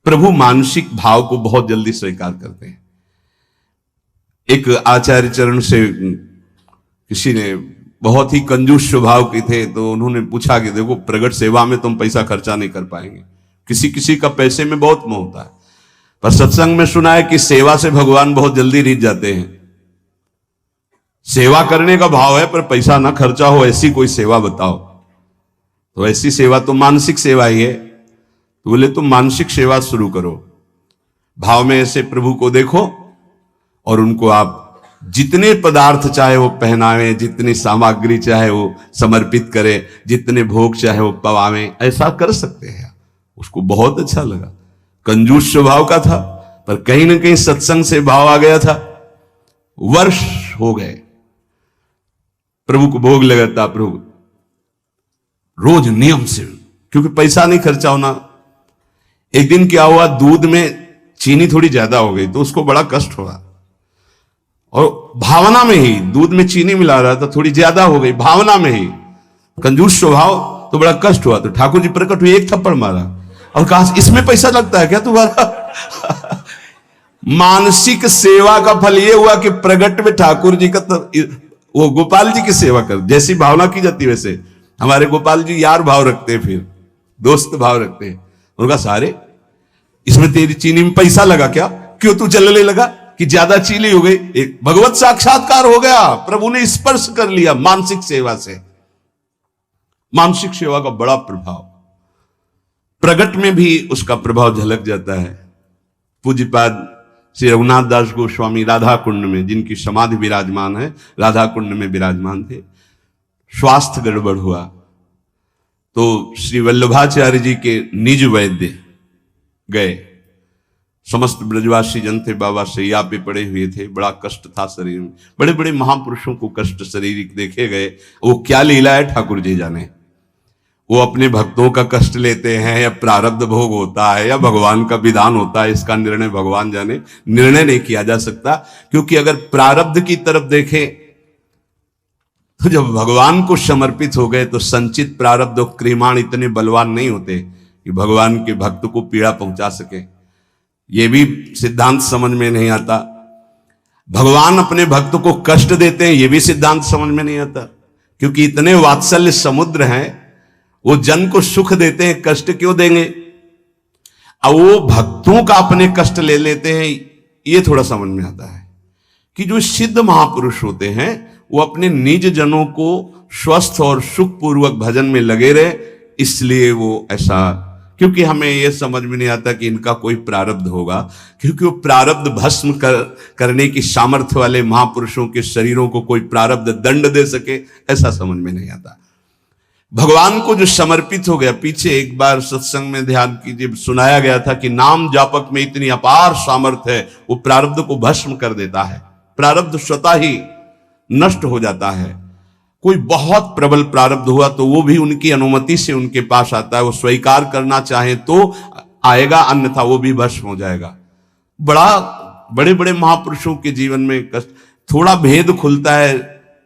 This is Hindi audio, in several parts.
प्रभु मानसिक भाव को बहुत जल्दी स्वीकार करते हैं। एक आचार्य चरण से किसी ने, बहुत ही कंजूस स्वभाव के थे, तो उन्होंने पूछा कि देखो प्रगट सेवा में तुम पैसा खर्चा नहीं कर पाएंगे, किसी किसी का पैसे में बहुत मोह होता है, पर सत्संग में सुना है कि सेवा से भगवान बहुत जल्दी रीझ जाते हैं। सेवा करने का भाव है पर पैसा ना खर्चा हो, ऐसी कोई सेवा बताओ। तो ऐसी सेवा तो मानसिक सेवा ही है। तो बोले तुम मानसिक सेवा शुरू करो, भाव में ऐसे प्रभु को देखो और उनको आप जितने पदार्थ चाहे वो पहनावे, जितनी सामग्री चाहे वो समर्पित करें, जितने भोग चाहे वो पवावे, ऐसा कर सकते हैं। उसको बहुत अच्छा लगा। कंजूस स्वभाव का था पर कहीं ना कहीं सत्संग से भाव आ गया था। वर्ष हो गए, प्रभु को भोग लगाता, प्रभु रोज नियम से, क्योंकि पैसा नहीं खर्चा होना। एक दिन क्या हुआ, दूध में चीनी थोड़ी ज्यादा हो गई तो उसको बड़ा कष्ट हुआ, और भावना में ही दूध में चीनी मिला रहा था, थोड़ी ज्यादा हो गई भावना में ही, कंजूस स्वभाव, तो बड़ा कष्ट हुआ। तो ठाकुर जी प्रकट हुए, एक थप्पड़ मारा और कहा इसमें पैसा लगता है क्या तुम्हारा? मानसिक सेवा का फल ये हुआ कि प्रगट में ठाकुर जी का वो गोपाल जी की सेवा कर, जैसी भावना की जाती वैसे हमारे गोपाल जी यार भाव रखते हैं, फिर दोस्त भाव रखते हैं। उनका सारे इसमें तेरी चीनी में पैसा लगा क्या, क्यों तू चलने लगा कि ज्यादा चीनी हो गई? एक भगवत साक्षात्कार हो गया, प्रभु ने स्पर्श कर लिया मानसिक सेवा से। मानसिक सेवा का बड़ा प्रभाव, प्रगट में भी उसका प्रभाव झलक जाता है। पूज्यपाद श्री रघुनाथ दास गोस्वामी राधा कुंड में, जिनकी समाधि विराजमान है, राधा कुंड में विराजमान थे। स्वास्थ्य गड़बड़ हुआ तो श्री वल्लभाचार्य जी के निज वैद्य गए। समस्त ब्रजवासी जन थे, बाबा सैया पे पड़े हुए थे, बड़ा कष्ट था शरीर में। बड़े बड़े महापुरुषों को कष्ट शारीरिक देखे गए, वो क्या लीला है ठाकुर जी जाने। वो अपने भक्तों का कष्ट लेते हैं या प्रारब्ध भोग होता है या भगवान का विधान होता है, इसका निर्णय भगवान जाने। निर्णय नहीं किया जा सकता, क्योंकि अगर प्रारब्ध की तरफ देखें तो जब भगवान को समर्पित हो गए तो संचित प्रारब्ध और क्रियमाण इतने बलवान नहीं होते कि भगवान के भक्त को पीड़ा पहुंचा सके। ये भी सिद्धांत समझ में नहीं आता। भगवान अपने भक्त को कष्ट देते हैं, ये भी सिद्धांत समझ में नहीं आता, क्योंकि इतने वात्सल्य समुद्र हैं, वो जन को सुख देते हैं, कष्ट क्यों देंगे? अब वो भक्तों का अपने कष्ट ले लेते हैं, ये थोड़ा समझ में आता है कि जो सिद्ध महापुरुष होते हैं वो अपने निज जनों को स्वस्थ और सुखपूर्वक भजन में लगे रहे, इसलिए वो ऐसा। क्योंकि हमें यह समझ में नहीं आता कि इनका कोई प्रारब्ध होगा, क्योंकि वो प्रारब्ध भस्म करने की सामर्थ्य वाले महापुरुषों के शरीरों को कोई प्रारब्ध दंड दे सके, ऐसा समझ में नहीं आता। भगवान को जो समर्पित हो गया, पीछे एक बार सत्संग में ध्यान कीजिए, सुनाया गया था कि नाम जापक में इतनी अपार सामर्थ्य है, वो प्रारब्ध को भस्म कर देता है। प्रारब्ध स्वतः ही नष्ट हो जाता है। कोई बहुत प्रबल प्रारब्ध हुआ तो वो भी उनकी अनुमति से उनके पास आता है, वो स्वीकार करना चाहे तो आएगा, अन्यथा वो भी भस्म हो जाएगा। बड़े बड़े महापुरुषों के जीवन में कष्ट, थोड़ा भेद खुलता है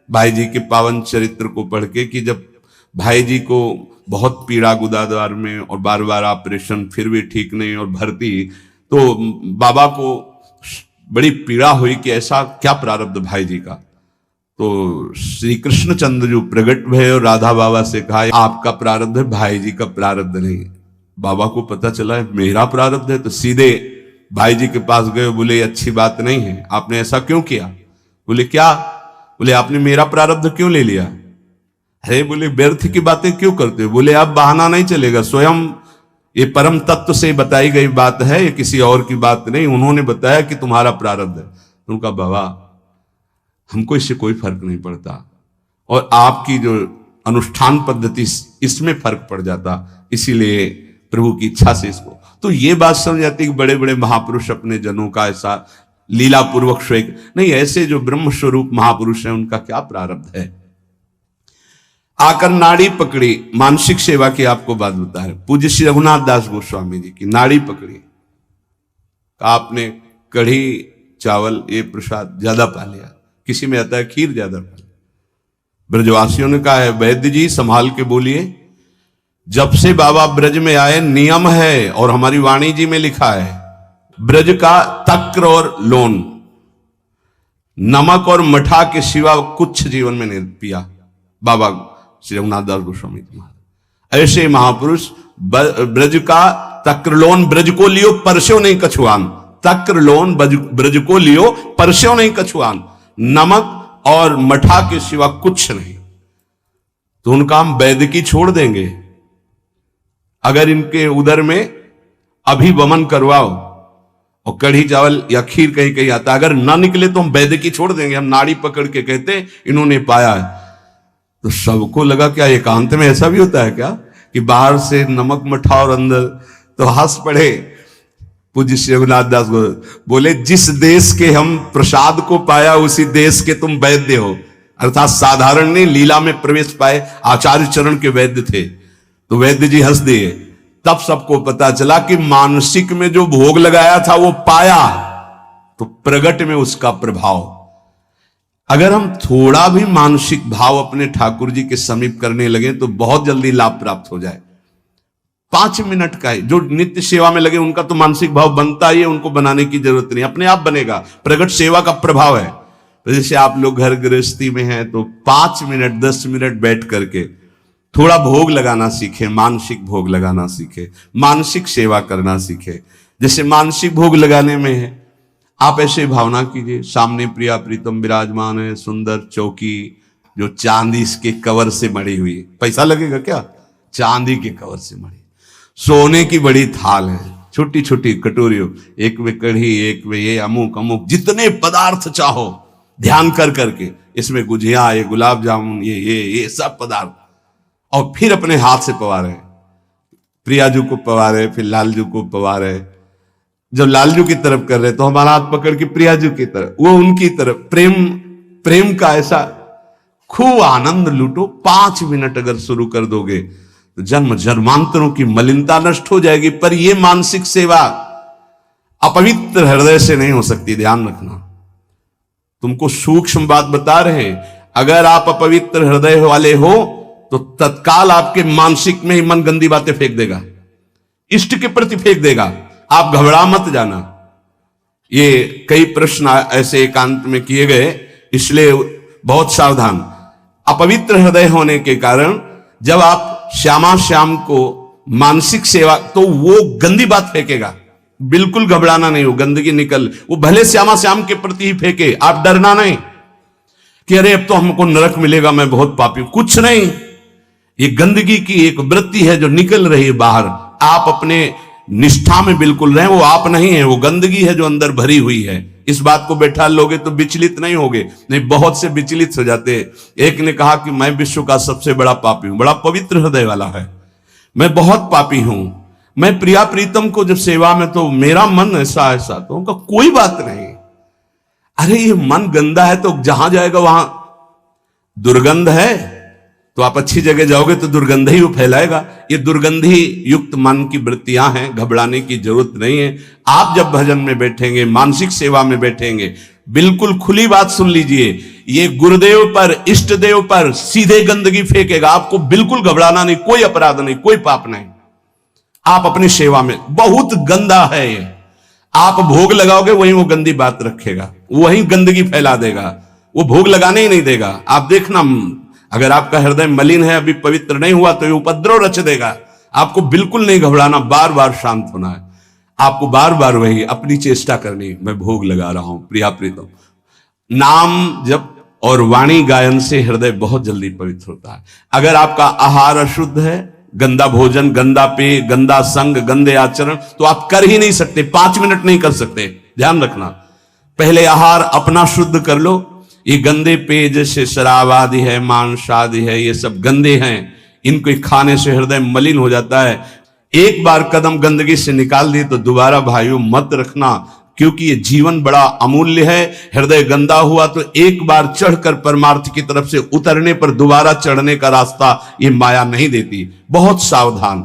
भाई जी के पावन चरित्र को पढ़ के, कि जब भाई जी को बहुत पीड़ा गुदाद्वार में और बार बार ऑपरेशन, फिर भी ठीक नहीं और भर्ती, तो बाबा को बड़ी पीड़ा हुई कि ऐसा क्या प्रारब्ध भाई जी का। तो श्री कृष्णचंद्र जो प्रगट भय और राधा बाबा से कहा आपका प्रारब्ध है, भाई जी का प्रारब्ध नहीं। बाबा को पता चला है मेरा प्रारब्ध है, तो सीधे भाई जी के पास गए, बोले अच्छी बात नहीं है, आपने ऐसा क्यों किया? बोले क्या? बोले आपने मेरा प्रारब्ध क्यों ले लिया? अरे बोले व्यर्थ की बातें क्यों करते हो? बोले आप बहाना नहीं चलेगा, स्वयं ये परम तत्व से बताई गई बात है, ये किसी और की बात नहीं, उन्होंने बताया कि तुम्हारा प्रारब्ध है। उनका बाबा हमको इससे कोई फर्क नहीं पड़ता, और आपकी जो अनुष्ठान पद्धति इसमें फर्क पड़ जाता, इसीलिए प्रभु की इच्छा से इसको। तो ये बात समझ जाती कि बड़े बड़े महापुरुष अपने जनों का ऐसा लीला पूर्वक स्वेग नहीं, ऐसे जो ब्रह्म स्वरूप महापुरुष हैं उनका क्या प्रारब्ध है। आकर नाड़ी पकड़ी, मानसिक सेवा की आपको बात बता रहे, पूज्य श्री रघुनाथ दास गोस्वामी जी की नाड़ी पकड़ी, आपने कढ़ी चावल ये प्रसाद ज्यादा पा लिया, किसी में आता है खीर ज्यादा पा लिया। ब्रजवासियों ने कहा है वैद्य जी संभाल के बोलिए, जब से बाबा ब्रज में आए नियम है, और हमारी वाणी जी में लिखा है, ब्रज का तक्र और लोन, नमक और मठा के सिवा कुछ जीवन में नहीं पिया बाबा श्री रघुनाथ दास गोस्वामी महाराज। ऐसे महापुरुष ब्रज का तक्रलोन ब्रज को लियो परस्यो नहीं कछुआन, तक्रलोन ब्रज को लियो परस्यो नहीं कछुआन, नमक और मठा के सिवा कुछ नहीं। तो उनका हम वैद्य की छोड़ देंगे। अगर इनके उदर में अभिवमन करवाओ और कढ़ी चावल या खीर कहीं कहीं आता, अगर ना निकले तो हम वैद्य की छोड़ देंगे। हम नाड़ी पकड़ के कहते इन्होंने पाया है। तो सबको लगा क्या एकांत में ऐसा भी होता है क्या कि बाहर से नमक मठा और अंदर, तो हंस पड़े पूज्य श्री रघुनाथ दास बोले, जिस देश के हम प्रसाद को पाया उसी देश के तुम वैद्य हो। अर्थात साधारण ने लीला में प्रवेश पाए, आचार्य चरण के वैद्य थे। तो वैद्य जी हंस दिए। तब सबको पता चला कि मानसिक में जो भोग लगाया था वो पाया, तो प्रगट में उसका प्रभाव। अगर हम थोड़ा भी मानसिक भाव अपने ठाकुर जी के समीप करने लगे तो बहुत जल्दी लाभ प्राप्त हो जाए। 5 मिनट का है, जो नित्य सेवा में लगे उनका तो मानसिक भाव बनता ही है, उनको बनाने की जरूरत नहीं, अपने आप बनेगा। प्रगट सेवा का प्रभाव है। जैसे आप लोग घर गृहस्थी में हैं तो 5 मिनट 10 मिनट बैठ करके थोड़ा भोग लगाना सीखे, मानसिक भोग लगाना सीखे, मानसिक सेवा करना सीखे। जैसे मानसिक भोग लगाने में है, आप ऐसे भावना कीजिए सामने प्रिया प्रीतम विराजमान है, सुंदर चौकी जो चांदी के कवर से मड़ी हुई, पैसा लगेगा क्या, चांदी के कवर से मड़ी, सोने की बड़ी थाल है, छोटी छोटी कटोरियों, एक में कढ़ी, एक में ये अमुक अमुक, जितने पदार्थ चाहो ध्यान कर करके, इसमें गुजिया, ये गुलाब जामुन, ये सब पदार्थ, और फिर अपने हाथ से पवारे, प्रियाजू को पवारे, फिर लालजू को पवारे। जब लालजू की तरफ कर रहे तो हमारा हाथ पकड़ के प्रियाजू की तरफ, वो उनकी तरफ, प्रेम का ऐसा खूब आनंद लूटो। 5 मिनट अगर शुरू कर दोगे तो जन्म जन्मांतरों की मलिनता नष्ट हो जाएगी। पर यह मानसिक सेवा अपवित्र हृदय से नहीं हो सकती, ध्यान रखना। तुमको सूक्ष्म बात बता रहे हैं, अगर आप अपवित्र हृदय वाले हो तो तत्काल आपके मानसिक में ही मन गंदी बातें फेंक देगा, इष्ट के प्रति फेंक देगा। आप घबरा मत जाना। ये कई प्रश्न ऐसे एकांत में किए गए, इसलिए बहुत सावधान। अपवित्र हृदय होने के कारण जब आप श्यामा श्याम को मानसिक सेवा, तो वो गंदी बात फेंकेगा, बिल्कुल घबराना नहीं, वो गंदगी निकल, वो भले श्यामा श्याम के प्रति ही फेंके, आप डरना नहीं कि अरे अब तो हमको नरक मिलेगा, मैं बहुत पापी हूं, कुछ नहीं। ये गंदगी की एक वृत्ति है जो निकल रही है बाहर। आप अपने निष्ठा में बिल्कुल रहें, वो आप नहीं है, वो गंदगी है जो अंदर भरी हुई है। इस बात को बैठा लोगे तो विचलित नहीं होगे, नहीं बहुत से विचलित हो जाते हैं। एक ने कहा कि मैं विश्व का सबसे बड़ा पापी हूं, बड़ा पवित्र हृदय वाला है, मैं बहुत पापी हूं, मैं प्रिया प्रीतम को जब सेवा में तो मेरा मन ऐसा ऐसा, तो उनका कोई बात नहीं। अरे ये मन गंदा है तो जहां जाएगा वहां दुर्गंध है, तो आप अच्छी जगह जाओगे तो दुर्गंध ही वो फैलाएगा। ये दुर्गंधी युक्त मन की वृत्तियां हैं, घबराने की जरूरत नहीं है। आप जब भजन में बैठेंगे, मानसिक सेवा में बैठेंगे, बिल्कुल खुली बात सुन लीजिए, ये गुरुदेव पर, इष्ट देव पर सीधे गंदगी फेंकेगा। आपको बिल्कुल घबराना नहीं, कोई अपराध नहीं, कोई पाप नहीं। आप अपनी सेवा में, बहुत गंदा है ये, आप भोग लगाओगे वहीं वो गंदी बात रखेगा, वहीं गंदगी फैला देगा, वो भोग लगाने ही नहीं देगा। आप देखना, अगर आपका हृदय मलिन है, अभी पवित्र नहीं हुआ, तो ये उपद्रव रच देगा। आपको बिल्कुल नहीं घबराना, बार बार शांत होना है। आपको बार बार वही अपनी चेष्टा करनी, मैं भोग लगा रहा हूं प्रिया प्रीतम। नाम जप और वाणी गायन से हृदय बहुत जल्दी पवित्र होता है। अगर आपका आहार अशुद्ध है, गंदा भोजन, गंदा पेय, गंदा संग, गंदे आचरण, तो आप कर ही नहीं सकते, 5 मिनट नहीं कर सकते। ध्यान रखना, पहले आहार अपना शुद्ध कर लो। ये गंदे पेय जैसे शराब आदि है, मांस आदि है, ये सब गंदे हैं, इनको खाने से हृदय मलिन हो जाता है। एक बार कदम गंदगी से निकाल दिए तो दोबारा भाइयों मत रखना, क्योंकि ये जीवन बड़ा अमूल्य है। हृदय गंदा हुआ तो एक बार चढ़कर परमार्थ की तरफ से उतरने पर दोबारा चढ़ने का रास्ता ये माया नहीं देती। बहुत सावधान।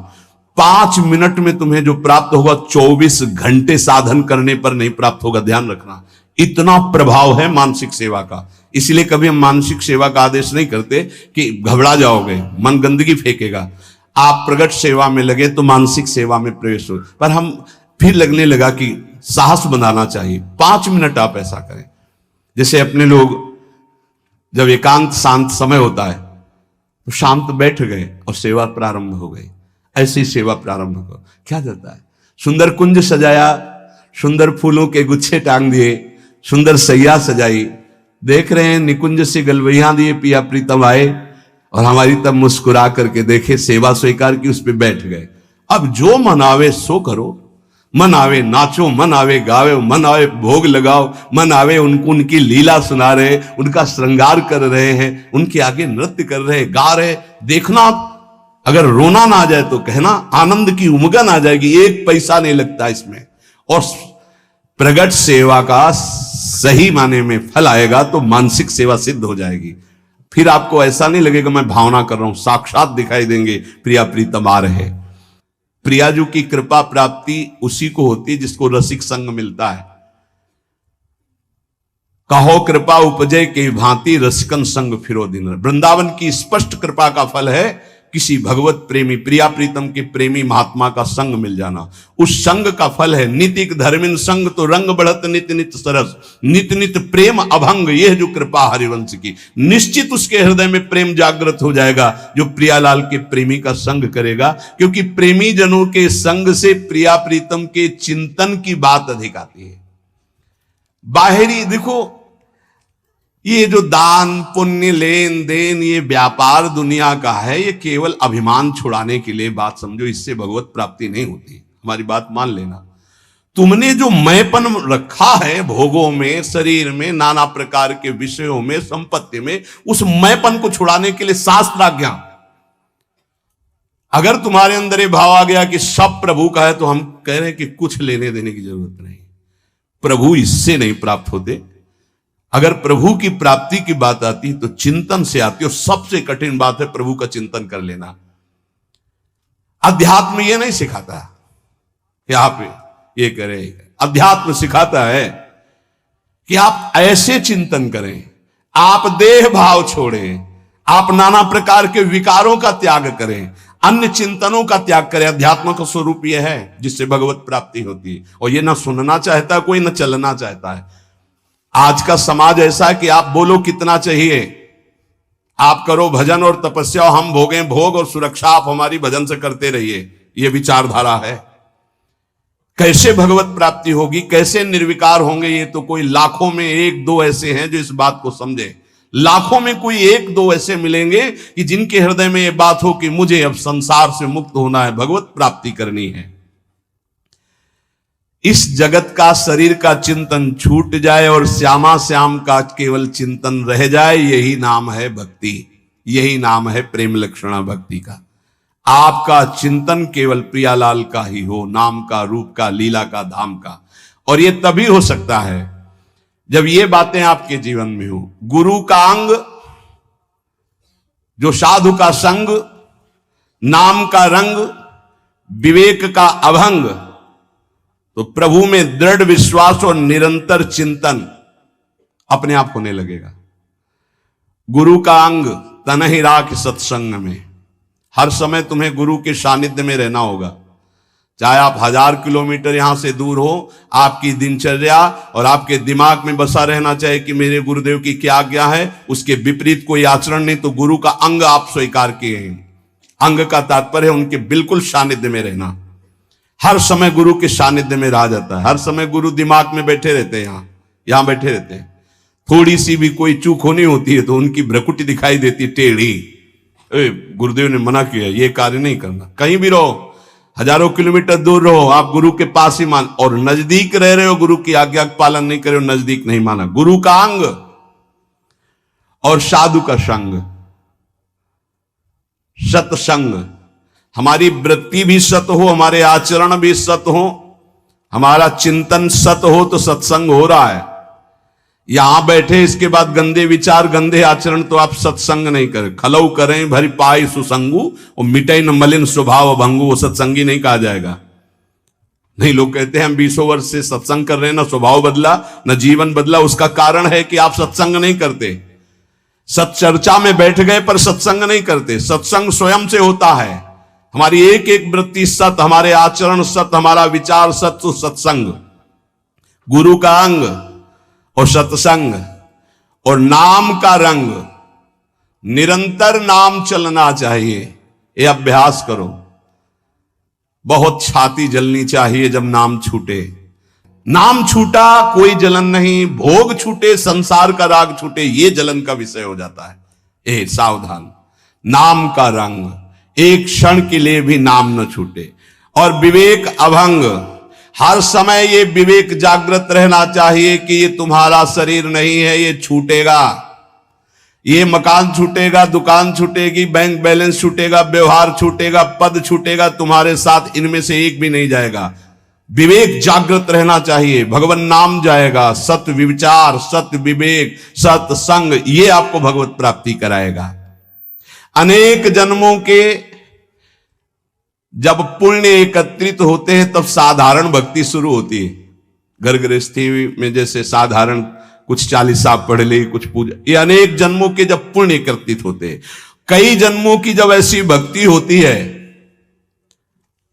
5 मिनट में तुम्हें जो प्राप्त होगा 24 घंटे साधन करने पर नहीं प्राप्त होगा, ध्यान रखना। इतना प्रभाव है मानसिक सेवा का। इसलिए कभी हम मानसिक सेवा का आदेश नहीं करते कि घबरा जाओगे, मन गंदगी फेंकेगा। आप प्रगट सेवा में लगे तो मानसिक सेवा में प्रवेश हो। पर हम फिर लगने लगा कि साहस बनाना चाहिए, 5 मिनट आप ऐसा करें। जैसे अपने लोग जब एकांत शांत समय होता है तो शांत बैठ गए और सेवा प्रारंभ हो गई। ऐसी सेवा प्रारंभ हो, क्या जाता है, सुंदर कुंज सजाया, सुंदर फूलों के गुच्छे टांग दिए, सुंदर सैया सजाई, देख रहे हैं निकुंज से गलवैया दिए, पिया प्रीतम आए और हमारी तब मुस्कुरा करके देखे, सेवा स्वीकार की, उस पर बैठ गए। अब जो मन आवे सो करो, मन आवे नाचो, मन आवे गावे, मन आवे भोग लगाओ, मन आवे उनकी लीला सुना रहे, उनका श्रृंगार कर रहे हैं, उनके आगे नृत्य कर रहे, गा रहे, देखना। अगर रोना ना आ जाए तो कहना, आनंद की उमगन आ जाएगी, 1 पैसा नहीं लगता इसमें। और प्रगट सेवा का सही माने में फल आएगा तो मानसिक सेवा सिद्ध हो जाएगी। फिर आपको ऐसा नहीं लगेगा मैं भावना कर रहा हूं, साक्षात दिखाई देंगे प्रिया प्रीतम आ रहे। प्रियाजू की कृपा प्राप्ति उसी को होती जिसको रसिक संग मिलता है। कहो कृपा उपजय के भांति रसिकन संग फिरो दिन। वृंदावन की स्पष्ट कृपा का फल है किसी भगवत प्रेमी प्रिया प्रीतम के प्रेमी महात्मा का संग मिल जाना। उस संग का फल है नितिक धर्मिन संग तो रंग बढ़त नित नित सरस, नित नित प्रेम अभंग। यह जो कृपा हरिवंश की, निश्चित उसके हृदय में प्रेम जागृत हो जाएगा जो प्रियालाल के प्रेमी का संग करेगा। क्योंकि प्रेमी जनों के संग से प्रिया प्रीतम के चिंतन की बात अधिक आती है। बाहरी देखो, ये जो दान पुण्य लेन देन ये व्यापार दुनिया का है, ये केवल अभिमान छुड़ाने के लिए बात समझो, इससे भगवत प्राप्ति नहीं होती। हमारी बात मान लेना। तुमने जो मैंपन रखा है भोगों में, शरीर में, नाना प्रकार के विषयों में, संपत्ति में, उस मैंपन को छुड़ाने के लिए शास्त्राज्ञा। अगर तुम्हारे अंदर ये भाव आ गया कि सब प्रभु का है, तो हम कह रहे हैं कि कुछ लेने देने की जरूरत नहीं। प्रभु इससे नहीं प्राप्त होते। अगर प्रभु की प्राप्ति की बात आती है तो चिंतन से आती है, और सबसे कठिन बात है प्रभु का चिंतन कर लेना। अध्यात्म ये नहीं सिखाता कि आप ये करें, अध्यात्म सिखाता है कि आप ऐसे चिंतन करें, आप देह भाव छोड़ें, आप नाना प्रकार के विकारों का त्याग करें, अन्य चिंतनों का त्याग करें। अध्यात्म का स्वरूप यह है जिससे भगवत प्राप्ति होती है। और ये ना सुनना चाहता कोई, ना चलना चाहता है। आज का समाज ऐसा है कि आप बोलो कितना चाहिए, आप करो भजन और तपस्या, हम भोगें भोग और सुरक्षा आप हमारी भजन से करते रहिए। यह विचारधारा है। कैसे भगवत प्राप्ति होगी, कैसे निर्विकार होंगे, ये तो कोई लाखों में 1-2 ऐसे हैं जो इस बात को समझे। लाखों में कोई 1-2 ऐसे मिलेंगे कि जिनके हृदय में यह बात हो कि मुझे अब संसार से मुक्त होना है, भगवत प्राप्ति करनी है। इस जगत का शरीर का चिंतन छूट जाए और श्यामा श्याम का केवल चिंतन रह जाए, यही नाम है भक्ति, यही नाम है प्रेम लक्षणा भक्ति का। आपका चिंतन केवल प्रियालाल का ही हो, नाम का, रूप का, लीला का, धाम का। और यह तभी हो सकता है जब ये बातें आपके जीवन में हो। गुरु का अंग, जो साधु का संग, नाम का रंग, विवेक का अभंग, तो प्रभु में दृढ़ विश्वास और निरंतर चिंतन अपने आप होने लगेगा। गुरु का अंग तन ही राख सत्संग में, हर समय तुम्हें गुरु के सानिध्य में रहना होगा। चाहे आप 1000 किलोमीटर यहां से दूर हो, आपकी दिनचर्या और आपके दिमाग में बसा रहना चाहिए कि मेरे गुरुदेव की क्या आज्ञा है, उसके विपरीत कोई आचरण नहीं, तो गुरु का अंग आप स्वीकार किए हैं। अंग का तात्पर्य है उनके बिल्कुल सानिध्य में रहना। हर समय गुरु के सानिध्य में रहा जाता है। हर समय गुरु दिमाग में बैठे रहते हैं, यहां बैठे रहते हैं। थोड़ी सी भी कोई चूक होनी होती है तो उनकी भ्रकुटी दिखाई देती टेढ़ी। गुरुदेव ने मना किया, ये कार्य नहीं करना। कहीं भी रहो, 1000 किलोमीटर दूर रहो, आप गुरु के पास ही मान, और नजदीक रह रहे हो, गुरु की आज्ञा का पालन नहीं कर रहे हो, नजदीक नहीं माना। गुरु का अंग और साधु का संग, सत्संग। हमारी वृत्ति भी सत हो, हमारे आचरण भी सत हो, हमारा चिंतन सत हो तो सत्संग हो रहा है। यहां बैठे इसके बाद गंदे विचार, गंदे आचरण, तो आप सत्संग नहीं करें। खलऊ करें भरी पाई सुसंगु और मिटे न मलिन स्वभाव भंगु, वो सत्संगी नहीं कहा जाएगा। नहीं, लोग कहते हैं हम 20 वर्ष से सत्संग कर रहे हैं, ना स्वभाव बदला ना जीवन बदला। उसका कारण है कि आप सत्संग नहीं करते। सत्चर्चा में बैठ गए पर सत्संग नहीं करते। सत्संग स्वयं से होता है। हमारी एक एक वृत्ति सत, हमारे आचरण सत, हमारा विचार सत, तो सत्संग गुरु का अंग और सत्संग और नाम का रंग, निरंतर नाम चलना चाहिए। ये अभ्यास करो। बहुत छाती जलनी चाहिए जब नाम छूटे। नाम छूटा कोई जलन नहीं, भोग छूटे संसार का राग छूटे ये जलन का विषय हो जाता है। ए सावधान, नाम का रंग एक क्षण के लिए भी नाम न छूटे। और विवेक अभंग, हर समय ये विवेक जागृत रहना चाहिए कि ये तुम्हारा शरीर नहीं है, ये छूटेगा। ये मकान छूटेगा, दुकान छूटेगी, बैंक बैलेंस छूटेगा, व्यवहार छूटेगा, पद छूटेगा, तुम्हारे साथ इनमें से एक भी नहीं जाएगा। विवेक जागृत रहना चाहिए, भगवान नाम जाएगा, सत्य विचार, सत्य विवेक, सत्संग, ये आपको भगवत प्राप्ति कराएगा। अनेक जन्मों के जब पुण्य एकत्रित होते हैं तब साधारण भक्ति शुरू होती है। घर गृहस्थी में जैसे साधारण कुछ चालीसा पढ़ ली, कुछ पूजा, ये अनेक जन्मों के जब पुण्य एकत्रित होते हैं, कई जन्मों की जब ऐसी भक्ति होती है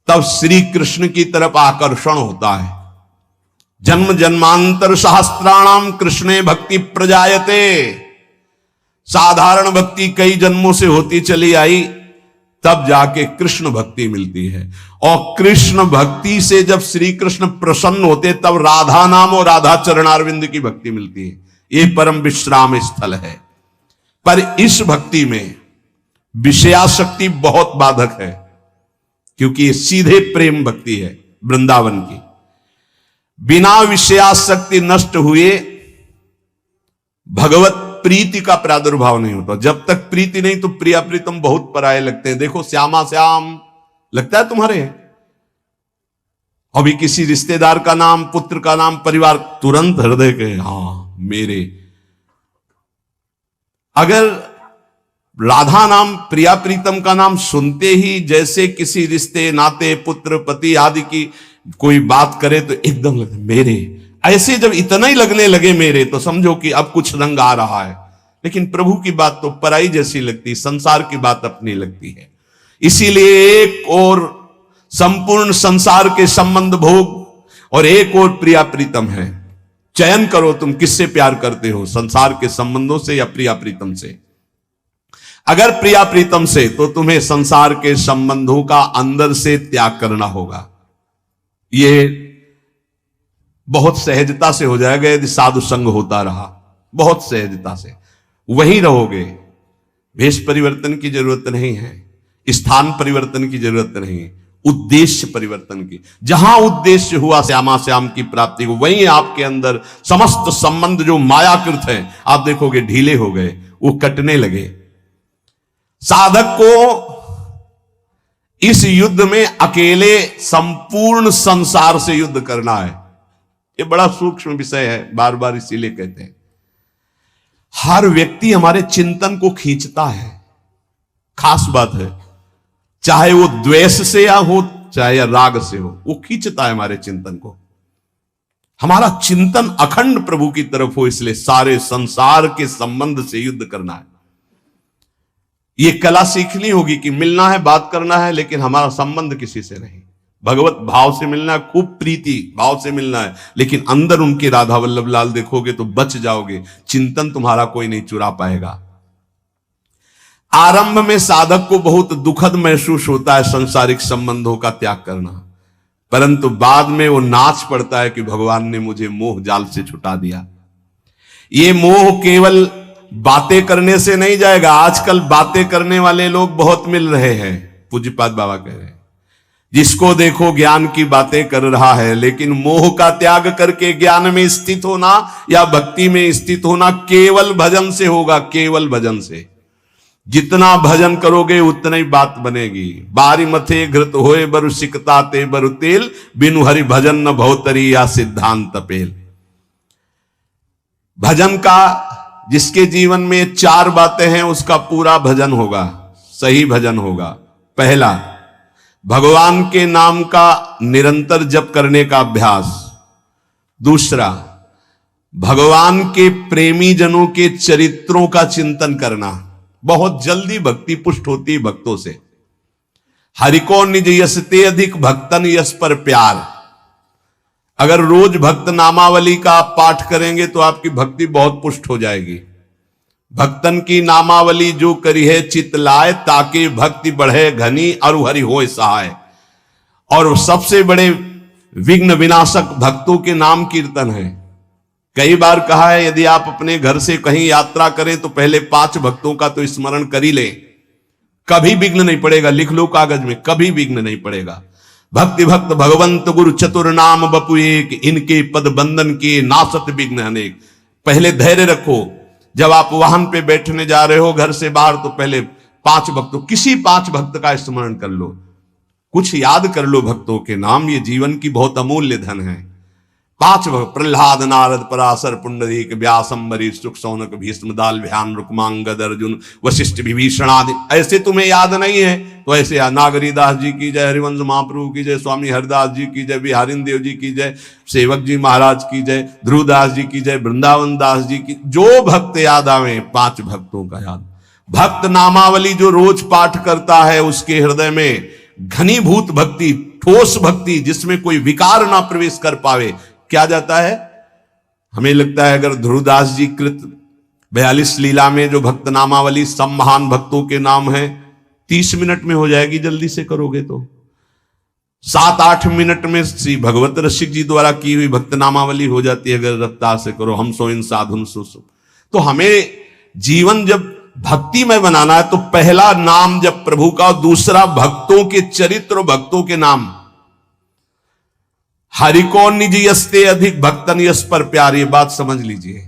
तब श्री कृष्ण की तरफ आकर्षण होता है। जन्म जन्मांतर सहस्त्राणाम कृष्णे भक्ति प्रजायते। साधारण भक्ति कई जन्मों से होती चली आई, तब जाके कृष्ण भक्ति मिलती है। और कृष्ण भक्ति से जब श्री कृष्ण प्रसन्न होते तब राधा नाम और राधा चरणारविंद की भक्ति मिलती है। ये परम विश्राम स्थल है। पर इस भक्ति में विषयाशक्ति बहुत बाधक है, क्योंकि ये सीधे प्रेम भक्ति है वृंदावन की। बिना विषयाशक्ति नष्ट हुए भगवत प्रीति का प्रादुर्भाव नहीं होता। जब तक प्रीति नहीं तो प्रिया प्रीतम बहुत पराये लगते हैं। देखो श्यामा श्याम लगता है तुम्हारे, अभी किसी रिश्तेदार का नाम, पुत्र का नाम, परिवार, तुरंत हृदय के हाँ मेरे। अगर राधा नाम, प्रिया प्रीतम का नाम सुनते ही जैसे किसी रिश्ते नाते, पुत्र पति आदि की कोई बात करे तो एकदम लगता मेरे, ऐसे जब इतना ही लगने लगे मेरे, तो समझो कि अब कुछ रंग आ रहा है। लेकिन प्रभु की बात तो पराई जैसी लगती, संसार की बात अपनी लगती है। इसीलिए एक और संपूर्ण संसार के संबंध भोग और एक और प्रिया प्रीतम है। चयन करो तुम किससे प्यार करते हो, संसार के संबंधों से या प्रिया प्रीतम से। अगर प्रिया प्रीतम से तो तुम्हें संसार के संबंधों का अंदर से त्याग करना होगा। ये बहुत सहजता से हो जाएगा यदि साधु संग होता रहा, बहुत सहजता से वहीं रहोगे। वेश परिवर्तन की जरूरत नहीं है, स्थान परिवर्तन की जरूरत नहीं, उद्देश्य परिवर्तन की। जहां उद्देश्य हुआ श्यामा श्याम की प्राप्ति को, वहीं आपके अंदर समस्त संबंध जो मायाकृत है आप देखोगे ढीले हो गए, वो कटने लगे। साधक को इस युद्ध में अकेले संपूर्ण संसार से युद्ध करना है। ये बड़ा सूक्ष्म विषय है, बार बार इसीलिए कहते हैं। हर व्यक्ति हमारे चिंतन को खींचता है, खास बात है। चाहे वो द्वेष से या हो, चाहे या राग से हो, वो खींचता है हमारे चिंतन को। हमारा चिंतन अखंड प्रभु की तरफ हो, इसलिए सारे संसार के संबंध से युद्ध करना है। ये कला सीखनी होगी कि मिलना है, बात करना है, लेकिन हमारा संबंध किसी से नहीं। भगवत भाव से मिलना है, खूब प्रीति भाव से मिलना है, लेकिन अंदर उनके राधा वल्लभ लाल देखोगे तो बच जाओगे। चिंतन तुम्हारा कोई नहीं चुरा पाएगा। आरंभ में साधक को बहुत दुखद महसूस होता है सांसारिक संबंधों का त्याग करना, परंतु बाद में वो नाच पड़ता है कि भगवान ने मुझे मोह जाल से छुटा दिया। ये मोह केवल बातें करने से नहीं जाएगा। आजकल बातें करने वाले लोग बहुत मिल रहे हैं। पूज्यपाद बाबा कह रहे हैं जिसको देखो ज्ञान की बातें कर रहा है, लेकिन मोह का त्याग करके ज्ञान में स्थित होना या भक्ति में स्थित होना केवल भजन से होगा, केवल भजन से। जितना भजन करोगे उतना ही बात बनेगी। बारी मथे घृत होए बरु सिकता ते बरु तेल, बिनु हरि भजन न भवतरी या सिद्धांत पेल। भजन का जिसके जीवन में 4 बातें हैं उसका पूरा भजन होगा, सही भजन होगा। पहला, भगवान के नाम का निरंतर जप करने का अभ्यास। दूसरा, भगवान के प्रेमी जनों के चरित्रों का चिंतन करना। बहुत जल्दी भक्ति पुष्ट होती है भक्तों से। हरिको निज यस ते अधिक भक्तन यस पर प्यार। अगर रोज भक्त नामावली का आप पाठ करेंगे तो आपकी भक्ति बहुत पुष्ट हो जाएगी। भक्तन की नामावली जो करी है चित लाए, ताकि भक्ति बढ़े घनी और हरि होए सहाय। और सबसे बड़े विघ्न विनाशक भक्तों के नाम कीर्तन है। कई बार कहा है यदि आप अपने घर से कहीं यात्रा करें तो पहले 5 भक्तों का तो स्मरण कर ही लें, कभी विघ्न नहीं पड़ेगा। लिख लो कागज में, कभी विघ्न नहीं पड़ेगा। भक्ति भक्त भगवंत गुरु चतुर नाम बपु एक, इनके पद बंधन के नासत विघ्न अनेक। पहले धैर्य रखो। जब आप वाहन पे बैठने जा रहे हो घर से बाहर, तो पहले 5 भक्तों, किसी 5 भक्त का स्मरण कर लो, कुछ याद कर लो भक्तों के नाम। ये जीवन की बहुत अमूल्य धन है। 5 भक्त, प्रहलाद नारद पराशर पुंडरीक व्यास अम्बरीश सुख सौनक भीष्म दाल ध्यान रुक्मांगद अर्जुन वशिष्ठ विभीषण आदि। ऐसे तुम्हें याद नहीं है तो ऐसे नागरी दास जी की जय, हरिवंश महाप्रभु की जय, स्वामी हरिदास जी की जय, बिहारिन देव जी की जय, सेवक जी महाराज की जय, ध्रुवदास जी की जय, वृंदावन दास जी की। जो भक्त याद आवे 5 भक्तों का याद। भक्त नामावली जो रोज पाठ करता है उसके हृदय में घनीभूत भक्ति, ठोस भक्ति, जिसमें कोई विकार ना प्रवेश कर पावे, क्या जाता है। हमें लगता है अगर ध्रुवदास जी कृत 42 लीला में जो भक्त नामावली सब महान भक्तों के नाम है 30 मिनट में हो जाएगी, जल्दी से करोगे तो। 7-8 मिनट में श्री भगवत रसिक जी द्वारा की हुई भक्त नामावली हो जाती है अगर रफ्तार से करो। हम सो इन साधुन सो। तो हमें जीवन जब भक्ति में बनाना है तो पहला नाम जब प्रभु का, दूसरा भक्तों के चरित्र, भक्तों के नाम। हरिको निज यस्ते अधिक भक्तन यस पर प्यार, ये बात समझ लीजिए।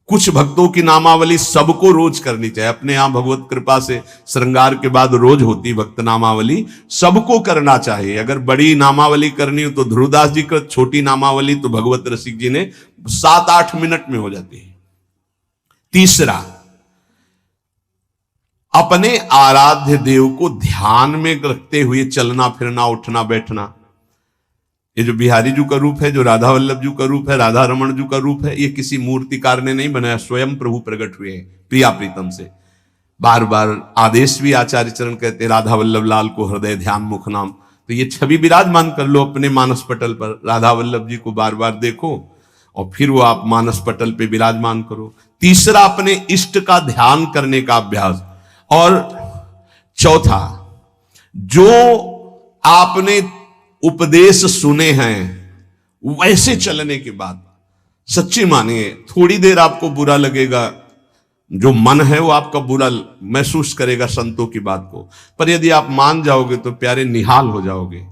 कुछ भक्तों की नामावली सबको रोज करनी चाहिए। अपने यहां भगवत कृपा से श्रृंगार के बाद रोज होती भक्त नामावली, सबको करना चाहिए। अगर बड़ी नामावली करनी हो तो ध्रुवदास जी का, छोटी नामावली तो भगवत रसिक जी ने 7-8 मिनट में हो जाती है। तीसरा, अपने आराध्य देव को ध्यान में रखते हुए चलना फिरना, उठना बैठना। ये जो बिहारी जी का रूप है, जो राधा वल्लभ जी का रूप है, राधा रमन जी का रूप है, ये किसी मूर्तिकार ने नहीं बनाया, स्वयं प्रभु प्रकट हुए हैं प्रिया प्रीतम से। बार बार आदेश भी आचार्य चरण कहते राधा वल्लभ लाल को हृदय ध्यान मुख नाम। तो ये छवि विराजमान कर लो अपने मानस पटल पर। राधा वल्लभ जी को बार बार देखो और फिर वो आप मानस पटल पे विराजमान करो। तीसरा, अपने इष्ट का ध्यान करने का अभ्यास। और चौथा, जो आपने उपदेश सुने हैं वैसे चलने के बाद, सच्ची मानिए थोड़ी देर आपको बुरा लगेगा, जो मन है वो आपका बुरा महसूस करेगा संतों की बात को, पर यदि आप मान जाओगे तो प्यारे निहाल हो जाओगे।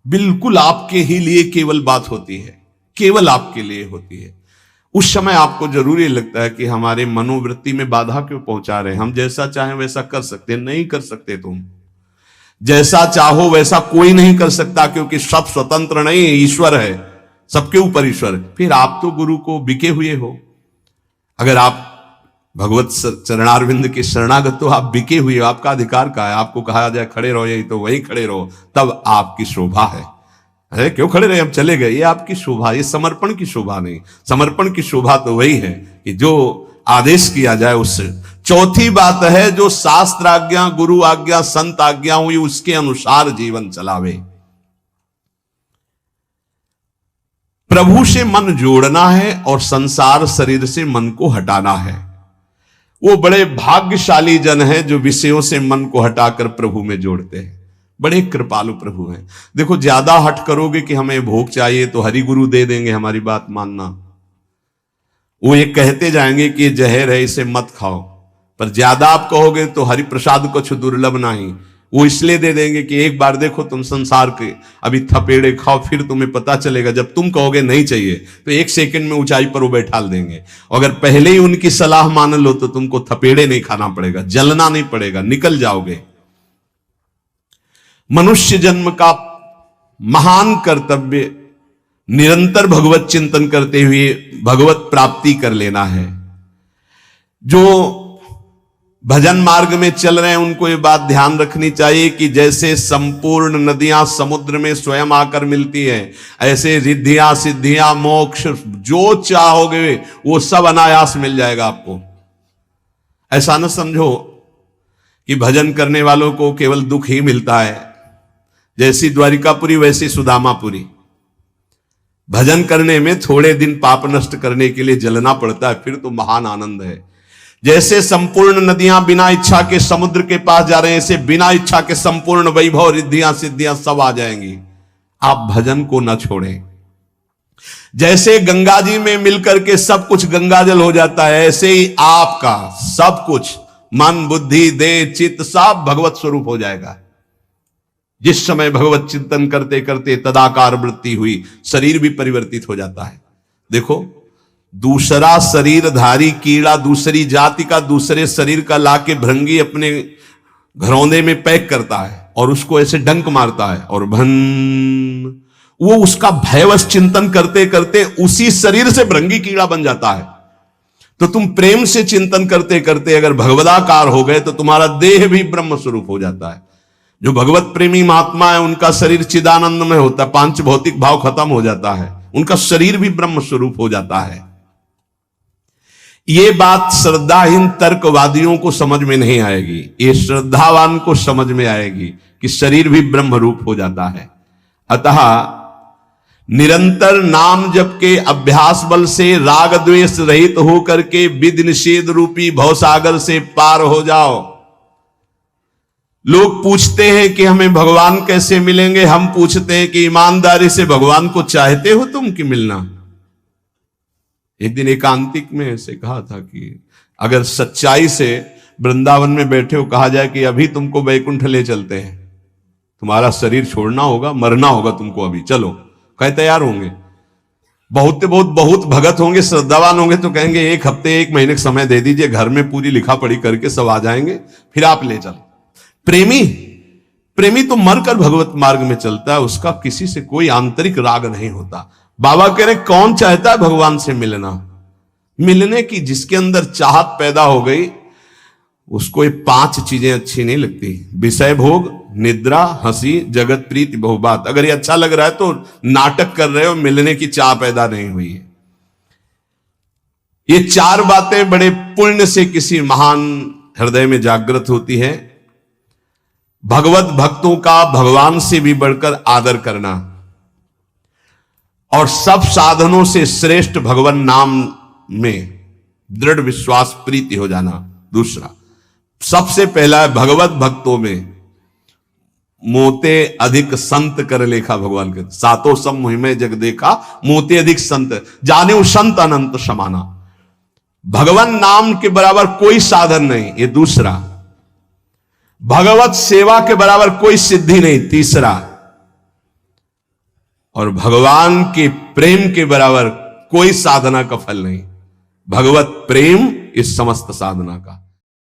बिल्कुल आपके ही लिए केवल बात होती है, केवल आपके लिए होती है। उस समय आपको जरूरी लगता है कि हमारे मनोवृत्ति में बाधा क्यों पहुंचा रहे हैं, हम जैसा चाहें वैसा कर सकते हैं। नहीं कर सकते। तुम जैसा चाहो वैसा कोई नहीं कर सकता, क्योंकि सब स्वतंत्र नहीं, ईश्वर है, सबके ऊपर ईश्वर। फिर आप तो गुरु को बिके हुए हो। अगर आप भगवत चरणारविंद के शरणागत हो, आप बिके हुए हो, आपका अधिकार का है। आपको कहा जाए खड़े रहो, यही तो वही खड़े रहो, तब आपकी शोभा है। अरे क्यों खड़े रहे, हम चले गए, ये आपकी शोभा, ये समर्पण की शोभा नहीं। समर्पण की शोभा तो वही है कि जो आदेश किया जाए उससे। चौथी बात है, जो शास्त्र आज्ञा, गुरु आज्ञा, संत आज्ञा हुई उसके अनुसार जीवन चलावे। प्रभु से मन जोड़ना है और संसार शरीर से मन को हटाना है। वो बड़े भाग्यशाली जन हैं जो विषयों से मन को हटाकर प्रभु में जोड़ते हैं। बड़े कृपालु प्रभु हैं। देखो, ज्यादा हट करोगे कि हमें भोग चाहिए तो हरि गुरु दे देंगे, हमारी बात मानना। वो ये कहते जाएंगे कि ये जहर है, इसे मत खाओ, पर ज्यादा आप कहोगे तो हरि प्रसाद कुछ दुर्लभ नहीं, वो इसलिए दे देंगे कि एक बार देखो तुम संसार के अभी थपेड़े खाओ, फिर तुम्हें पता चलेगा। जब तुम कहोगे नहीं चाहिए तो 1 सेकंड में ऊंचाई पर वो बैठा देंगे। अगर पहले ही उनकी सलाह मान लो तो तुमको थपेड़े नहीं खाना पड़ेगा, जलना नहीं पड़ेगा, निकल जाओगे। मनुष्य जन्म का महान कर्तव्य निरंतर भगवत चिंतन करते हुए भगवत प्राप्ति कर लेना है। जो भजन मार्ग में चल रहे हैं उनको ये बात ध्यान रखनी चाहिए कि जैसे संपूर्ण नदियां समुद्र में स्वयं आकर मिलती हैं, ऐसे रिद्धियां सिद्धियां मोक्ष जो चाहोगे वो सब अनायास मिल जाएगा आपको। ऐसा न समझो कि भजन करने वालों को केवल दुख ही मिलता है। जैसी द्वारिकापुरी वैसी सुदामापुरी। भजन करने में थोड़े दिन पाप नष्ट करने के लिए जलना पड़ता है, फिर तो महान आनंद है। जैसे संपूर्ण नदियां बिना इच्छा के समुद्र के पास जा रहे हैं, ऐसे बिना इच्छा के संपूर्ण वैभव, रिद्धियां, सिद्धियां सब आ जाएंगी। आप भजन को न छोड़ें। जैसे गंगा जी में मिलकर के सब कुछ गंगाजल हो जाता है, ऐसे ही आपका सब कुछ मन, बुद्धि, देह, चित्त सब भगवत स्वरूप हो जाएगा। जिस समय भगवत चिंतन करते करते तदाकार वृत्ति हुई, शरीर भी परिवर्तित हो जाता है। देखो, दूसरा शरीरधारी कीड़ा दूसरी जाति का दूसरे शरीर का लाके भृंगी अपने घरौंदे में पैक करता है और उसको ऐसे डंक मारता है और भन, वो उसका भयवश चिंतन करते करते उसी शरीर से भृंगी कीड़ा बन जाता है। तो तुम प्रेम से चिंतन करते करते अगर भगवदाकार हो गए तो तुम्हारा देह भी ब्रह्म स्वरूप हो जाता है। जो भगवत प्रेमी महात्मा है उनका शरीर चिदानंद में होता है, पांच भौतिक भाव खत्म हो जाता है, उनका शरीर भी ब्रह्म स्वरूप हो जाता है। ये बात श्रद्धाहीन तर्कवादियों को समझ में नहीं आएगी, ये श्रद्धावान को समझ में आएगी कि शरीर भी ब्रह्म रूप हो जाता है। अतः निरंतर नाम जप के अभ्यास बल से राग द्वेष रहित होकर के विधि निषेध रूपी भवसागर से पार हो जाओ। लोग पूछते हैं कि हमें भगवान कैसे मिलेंगे, हम पूछते हैं कि ईमानदारी से भगवान को चाहते हो तुम कि मिलना। एक दिन एकांतिक में ऐसे कहा था कि अगर सच्चाई से वृंदावन में बैठे हो, कहा जाए कि अभी तुमको वैकुंठ ले चलते हैं, तुम्हारा शरीर छोड़ना होगा, मरना होगा तुमको, अभी चलो, कहे तैयार होंगे। बहुत भगत होंगे, श्रद्धावान होंगे तो कहेंगे एक हफ्ते एक महीने का समय दे दीजिए, घर में पूरी लिखा पढ़ी करके सब आ जाएंगे, फिर आप ले चलो। प्रेमी तो मरकर भगवत मार्ग में चलता है, उसका किसी से कोई आंतरिक राग नहीं होता। बाबा कह रहे कौन चाहता है भगवान से मिलना, मिलने की जिसके अंदर चाहत पैदा हो गई उसको ये पांच चीजें अच्छी नहीं लगती, विषय भोग, निद्रा, हंसी, जगत प्रीति, बहुबात। अगर ये अच्छा लग रहा है तो नाटक कर रहे हो, मिलने की चाह पैदा नहीं हुई है। ये चार बातें बड़े पुण्य से किसी महान हृदय में जागृत होती है। भगवत भक्तों का भगवान से भी बढ़कर आदर करना और सब साधनों से श्रेष्ठ भगवान नाम में दृढ़ विश्वास प्रीति हो जाना। दूसरा, सबसे पहला है भगवत भक्तों में मोते अधिक संत कर लेखा। भगवान के सातों सब मुहिमे जग देखा, मोते अधिक संत जाने संत अनंत समाना। भगवान नाम के बराबर कोई साधन नहीं, ये दूसरा। भगवत सेवा के बराबर कोई सिद्धि नहीं, तीसरा। और भगवान के प्रेम के बराबर कोई साधना का फल नहीं। भगवत प्रेम इस समस्त साधना का।